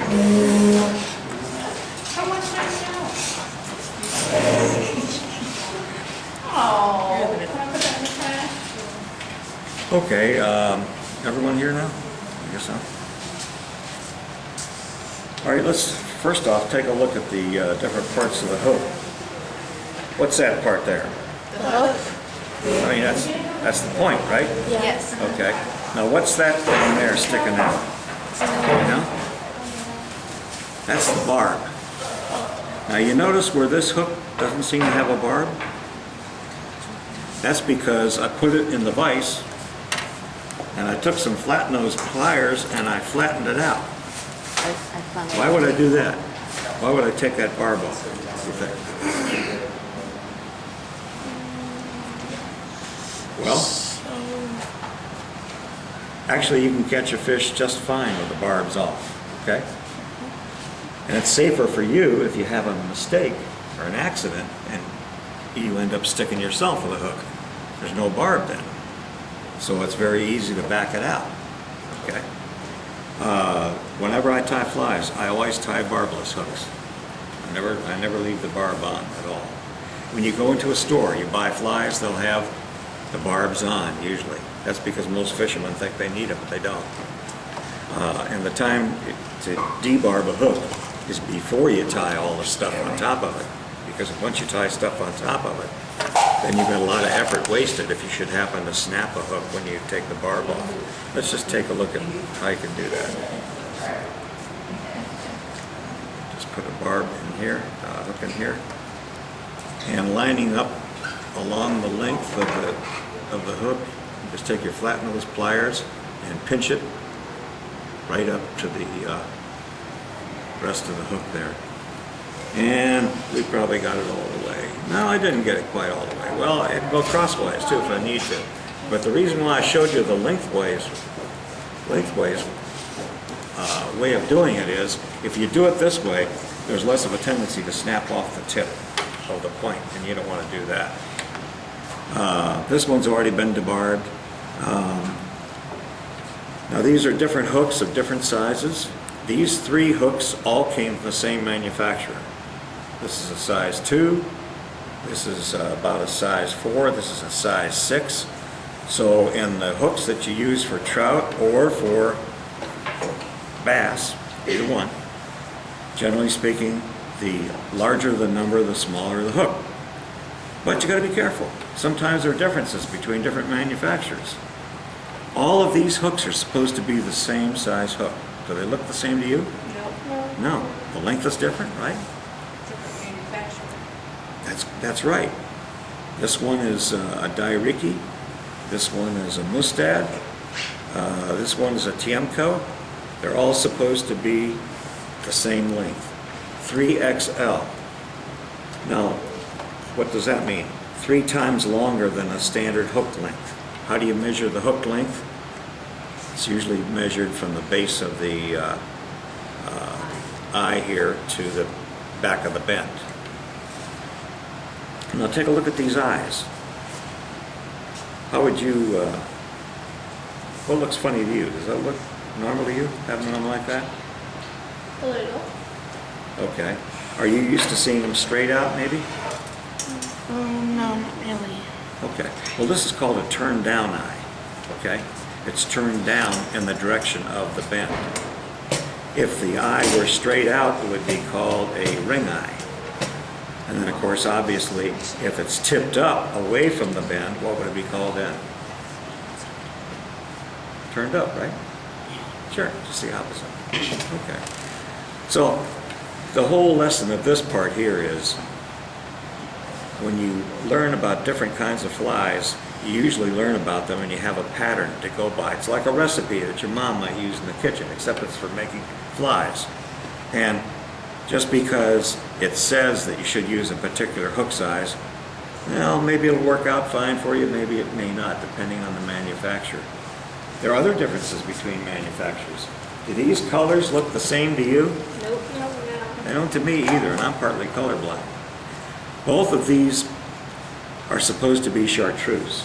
How much myself? Oh, can I put that in the trash? Okay, everyone here now? I guess so. All right, let's first off take a look at the different parts of the hook. What's that part there? The hook? I mean, that's the point, right? Yes. Okay. Now, what's that thing there sticking out? You know? That's the barb. Now, you notice where this hook doesn't seem to have a barb? That's because I put it in the vise, and I took some flat nose pliers and I flattened it out. Why would I do that? Why would I take that barb off, you think? Well, actually you can catch a fish just fine with the barbs off, okay? And it's safer for you if you have a mistake or an accident and you end up sticking yourself with a hook. There's no barb then. So it's very easy to back it out, okay? Whenever I tie flies, I always tie barbless hooks. I never leave the barb on at all. When you go into a store, you buy flies, they'll have the barbs on usually. That's because most fishermen think they need it, but they don't. And the time to debarb a hook is before you tie all the stuff on top of it. Because once you tie stuff on top of it, then you've got a lot of effort wasted if you should happen to snap a hook when you take the barb off. Let's just take a look at how you can do that. Just put a barb in here, a hook in here, and lining up along the length of the hook, just take your flat nose pliers and pinch it right up to the rest of the hook there. And we probably got it all the way. No, I didn't get it quite all the way. Well, I can go crosswise too if I need to. But the reason why I showed you the lengthways way of doing it is, if you do it this way, there's less of a tendency to snap off the tip of the point, and you don't want to do that. This one's already been debarbed. Now these are different hooks of different sizes. These three hooks all came from the same manufacturer. This is a size 2, this is about a size 4, this is a size 6. So in the hooks that you use for trout or for bass, either one, generally speaking, the larger the number, the smaller the hook. But you got to be careful. Sometimes there are differences between different manufacturers. All of these hooks are supposed to be the same size hook. Do they look the same to you? No. No. The length is different, right? Different manufacturer. That's right. This one is a Dairiki. This one is a Mustad. This one is a Tiemco. They're all supposed to be the same length. 3XL. Now, what does that mean? 3 times longer than a standard hook length. How do you measure the hook length? It's usually measured from the base of the eye here to the back of the bend. Now take a look at these eyes. How would you, what looks funny to you? Does that look normal to you, having them like that? A little. Okay. Are you used to seeing them straight out, maybe? No, not really. Okay. Well, this is called a turned down eye. Okay? It's turned down in the direction of the bend. If the eye were straight out, it would be called a ring eye. And then, of course, obviously, if it's tipped up away from the bend, what would it be called then? Turned up, right? Sure, just the opposite. Okay. So, the whole lesson of this part here is, when you learn about different kinds of flies, you usually learn about them and you have a pattern to go by. It's like a recipe that your mom might use in the kitchen, except it's for making flies. And just because it says that you should use a particular hook size, well, maybe it'll work out fine for you, maybe it may not, depending on the manufacturer. There are other differences between manufacturers. Do these colors look the same to you? Nope. No. They don't to me either, and I'm partly colorblind. Both of these are supposed to be chartreuse.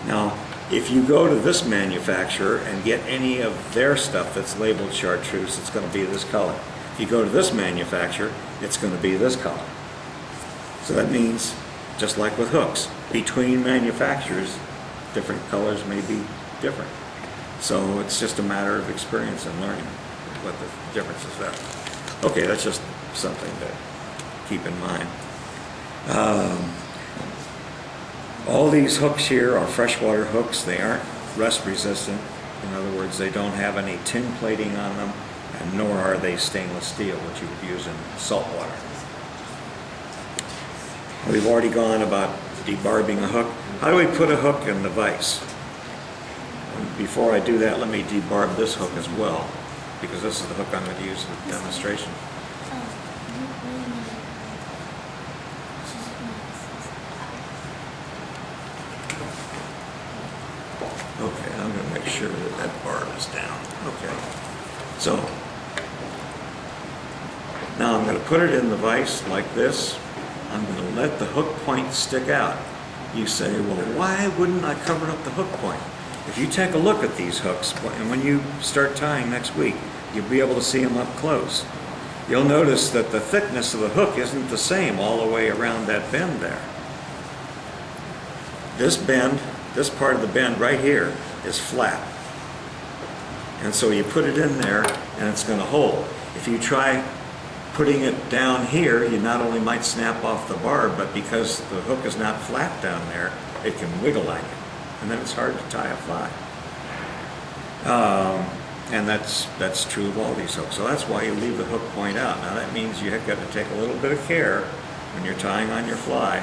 Now, If you go to this manufacturer and get any of their stuff that's labeled chartreuse, it's going to be this color. If you go to this manufacturer, it's going to be this color. So that means, just like with hooks, between manufacturers, different colors may be different. So it's just a matter of experience and learning what the differences are. Okay, that's just something to keep in mind. All these hooks here are freshwater hooks. They aren't rust resistant. In other words, they don't have any tin plating on them, and nor are they stainless steel, which you would use in salt water. We've already gone about debarbing a hook. How do we put a hook in the vise? Before I do that, let me debarb this hook as well, because this is the hook I'm going to use for the demonstration. Okay, I'm going to make sure that that barb is down. Okay, so now I'm going to put it in the vise like this. I'm going to let the hook point stick out. You say, well, why wouldn't I cover up the hook point? If you take a look at these hooks, and when you start tying next week, you'll be able to see them up close. You'll notice that the thickness of the hook isn't the same all the way around that bend there. This bend, this part of the bend right here is flat. And so you put it in there and it's going to hold. If you try putting it down here, you not only might snap off the barb, but because the hook is not flat down there, it can wiggle on you. And then it's hard to tie a fly. And that's true of all these hooks. So that's why you leave the hook point out. Now that means you've got to take a little bit of care when you're tying on your fly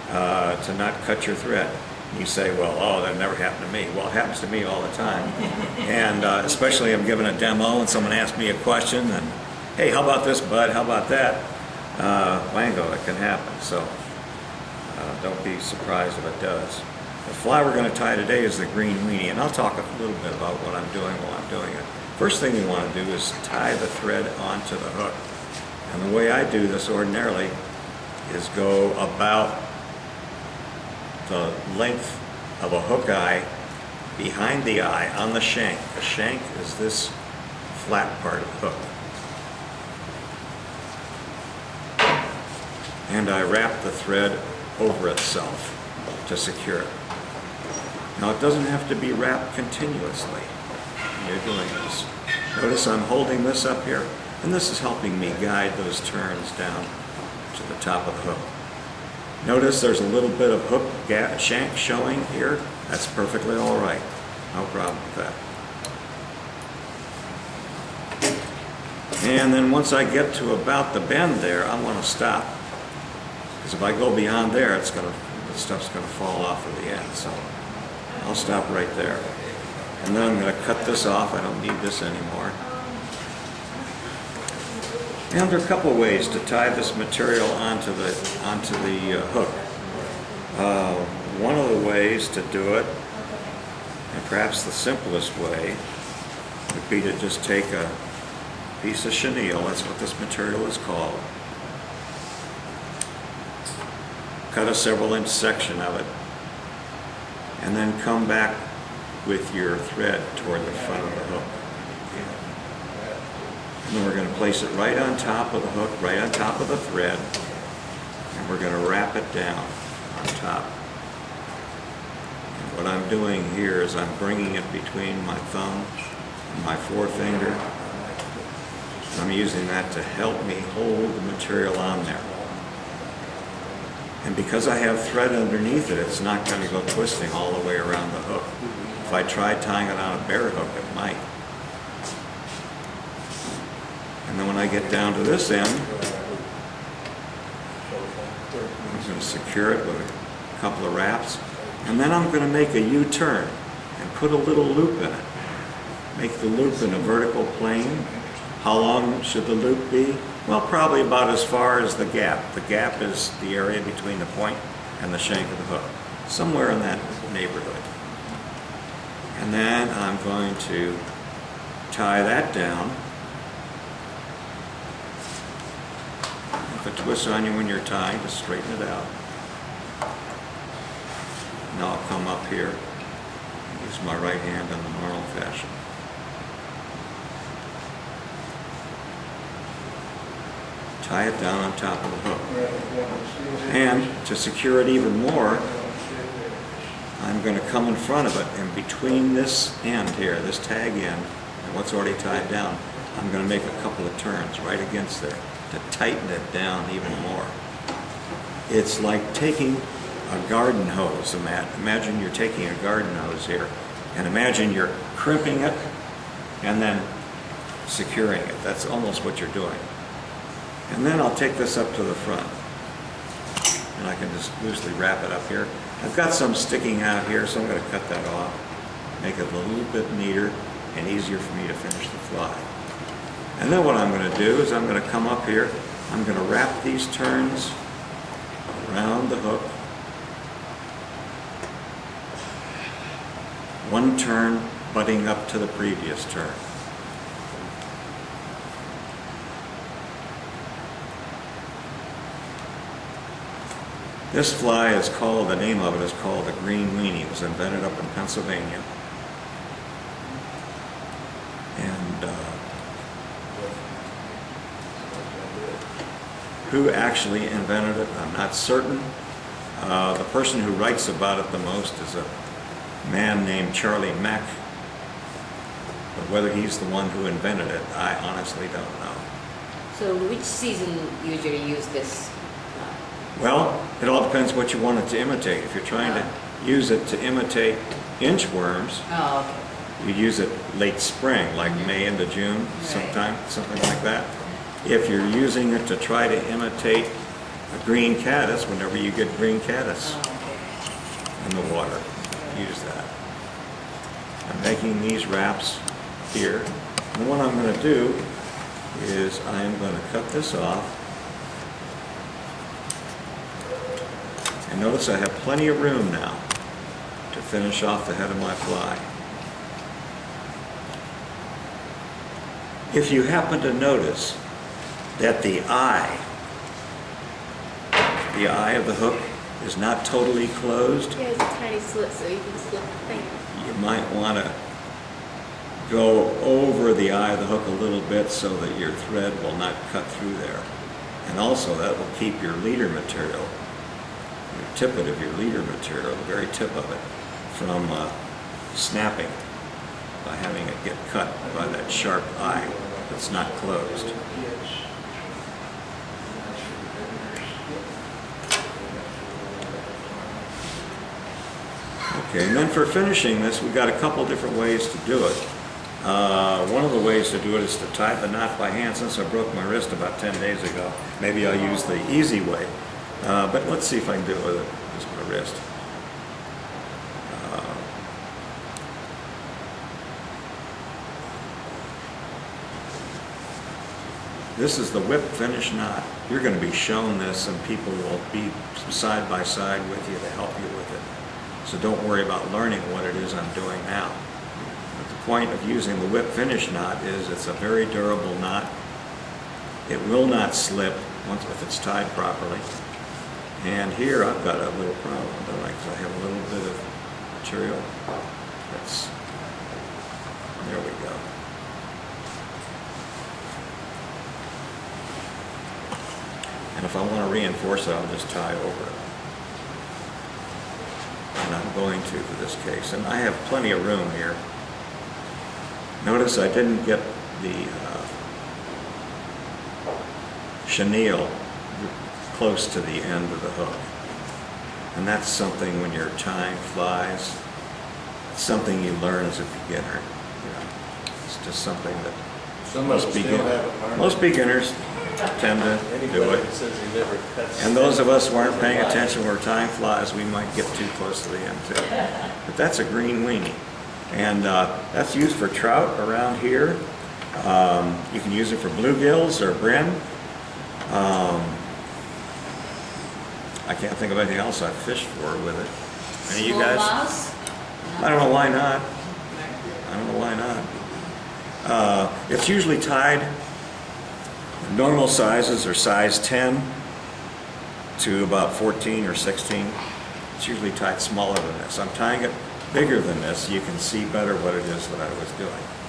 to not cut your thread. You say, well, oh, that never happened to me. Well, it happens to me all the time. And especially I'm giving a demo and someone asks me a question and, hey, how about this, bud? How about that? Wango, it can happen. So don't be surprised if it does. The fly we're going to tie today is the green weenie, and I'll talk a little bit about what I'm doing while I'm doing it. First thing you want to do is tie the thread onto the hook. And the way I do this ordinarily is go about the length of a hook eye behind the eye on the shank. The shank is this flat part of the hook. And I wrap the thread over itself to secure it. Now it doesn't have to be wrapped continuously when you're doing this. Notice I'm holding this up here, and this is helping me guide those turns down to the top of the hook. Notice there's a little bit of hook shank showing here. That's perfectly all right. No problem with that. And then once I get to about the bend there, I want to stop. Because if I go beyond there, the stuff's going to fall off at the end. So I'll stop right there. And then I'm going to cut this off. I don't need this anymore. And there are a couple of ways to tie this material onto the hook. One of the ways to do it, and perhaps the simplest way, would be to just take a piece of chenille, that's what this material is called, cut a several-inch section of it, and then come back with your thread toward the front of the hook. And then we're going to place it right on top of the hook, right on top of the thread, and we're going to wrap it down on top. And what I'm doing here is I'm bringing it between my thumb and my forefinger. I'm using that to help me hold the material on there. And because I have thread underneath it, it's not going to go twisting all the way around the hook. If I tried tying it on a bare hook, it might. And then when I get down to this end, I'm going to secure it with a couple of wraps. And then I'm going to make a U-turn and put a little loop in it. Make the loop in a vertical plane. How long should the loop be? Well, probably about as far as the gap. The gap is the area between the point and the shank of the hook. Somewhere in that neighborhood. And then I'm going to tie that down. If it twists on you when you're tying, just straighten it out. Now I'll come up here Use my right hand in the normal fashion. Tie it down on top of the hook. And to secure it even more, I'm going to come in front of it, and between this end here, this tag end, and what's already tied down, I'm going to make a couple of turns right against there to tighten it down even more. It's like taking a garden hose. Imagine you're taking a garden hose here, and imagine you're crimping it and then securing it. That's almost what you're doing. And then I'll take this up to the front, and I can just loosely wrap it up here. I've got some sticking out here, so I'm going to cut that off, make it a little bit neater and easier for me to finish the fly. And then what I'm going to do is I'm going to come up here, I'm going to wrap these turns around the hook. One turn butting up to the previous turn. This fly is called, the name of it is called the green weenie. It was invented up in Pennsylvania. And who actually invented it, I'm not certain. The person who writes about it the most is a man named Charlie Mack. But whether he's the one who invented it, I honestly don't know. So which season usually use this? Well, it all depends what you want it to imitate. If you're trying to use it to imitate inchworms, you use it late spring, like May into June, sometime, something like that. If you're using it to try to imitate a green caddis, whenever you get green caddis in the water, use that. I'm making these wraps here. And what I'm going to do is I'm going to cut this off. And notice I have plenty of room now to finish off the head of my fly. If you happen to notice that the eye of the hook is not totally closed, Yeah, it's a tiny slit so you can slip the thing. you might want to go over the eye of the hook a little bit so that your thread will not cut through there. And also that will keep your leader material, your tippet of your leader material, the very tip of it, from snapping by having it get cut by that sharp eye that's not closed. Okay, and then for finishing this, we've got a couple different ways to do it. One of the ways to do it is to tie the knot by hand. Since I broke my wrist about 10 days ago, maybe I'll use the easy way. But let's see if I can do it with just my wrist. This is the whip finish knot. You're going to be shown this, and people will be side by side with you to help you with it. So don't worry about learning what it is I'm doing now. But the point of using the whip finish knot is it's a very durable knot. It will not slip once if it's tied properly. And here I've got a little problem, don't I? Because I have a little bit of material. There we go. And if I want to reinforce it, I'll just tie over it. And I'm going to for this case. And I have plenty of room here. Notice I didn't get the chenille close to the end of the hook. And that's something when you're tying flies, it's something you learn as a beginner. You know, it's just something that most beginners tend to do it. And those of us who aren't paying attention when we're tying flies, we might get too close to the end too. But that's a green weenie. And that's used for trout around here. You can use it for bluegills or brim. I can't think of anything else I've fished for with it. Any of you guys? I don't know why not. I don't know why not. It's usually tied, normal sizes are size 10 to about 14 or 16. It's usually tied smaller than this. I'm tying it bigger than this, you can see better what it is that I was doing.